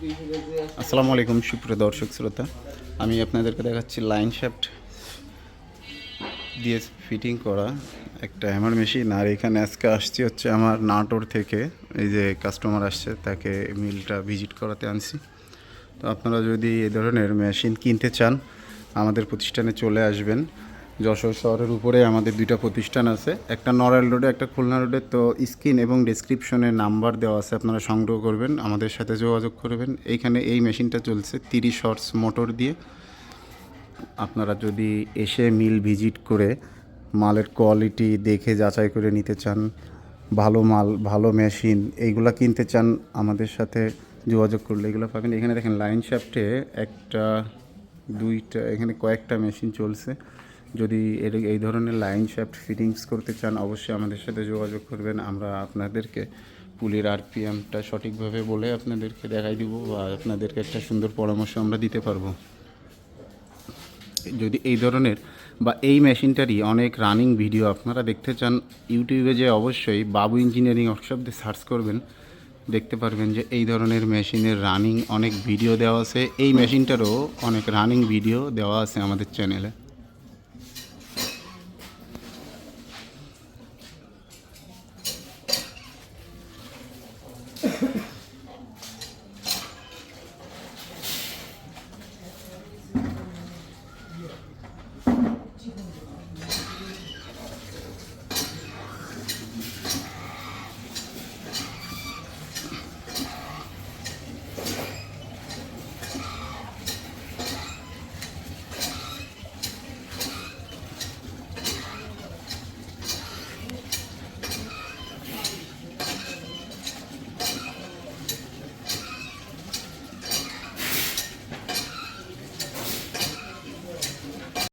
আসসালামু আলাইকুম সুপ্রিয় দর্শক শ্রোতা, আমি আপনাদেরকে দেখাচ্ছি লাইন শ্যাফট দিয়ে ফিটিং করা একটা হ্যামার মেশিন। আর এখানে আজকে আসছি হচ্ছে আমার নাটোর থেকে। এই যে কাস্টমার আসছে, তাকে মিলটা ভিজিট করাতে আনছি। তো আপনারা যদি এই ধরনের মেশিন কিনতে চান আমাদের প্রতিষ্ঠানে চলে আসবেন। যশোর শহরের উপরে আমাদের দুইটা প্রতিষ্ঠান আছে, একটা নড়াইল রোডে, একটা খুলনা রোডে। তো স্ক্রিন এবং ডেসক্রিপশনে নাম্বার দেওয়া আছে, আপনারা সংগ্রহ করবেন, আমাদের সাথে যোগাযোগ করবেন। এইখানে এই মেশিনটা চলছে 30 হর্স মোটর দিয়ে। আপনারা যদি এসে মিল ভিজিট করে মালের কোয়ালিটি দেখে যাচাই করে নিতে চান, ভালো মাল ভালো মেশিন এইগুলা কিনতে চান, আমাদের সাথে যোগাযোগ করলে এগুলো পাবেন। এখানে দেখেন লাইন শ্যাফটে একটা দুইটা এখানে কয়েকটা মেশিন চলছে। যদি এই ধরনের লাইন শ্যাফট ফিটিংস করতে চান অবশ্যই আমাদের সাথে যোগাযোগ করবেন। আমরা আপনাদেরকে পুলির আরপিএমটা সঠিকভাবে বলে আপনাদেরকে দেখাই দিব, বা আপনাদেরকে একটা সুন্দর পরামর্শ আমরা দিতে পারবো। যদি এই ধরনের বা এই মেশিনটারই অনেক রানিং ভিডিও আপনারা দেখতে চান, ইউটিউবে যে অবশ্যই বাবু ইঞ্জিনিয়ারিং ওয়ার্কশপ দিয়ে সার্চ করবেন, দেখতে পারবেন যে এই ধরনের মেশিনের রানিং অনেক ভিডিও দেওয়া আছে। এই মেশিনটারও অনেক রানিং ভিডিও দেওয়া আছে আমাদের চ্যানেলে।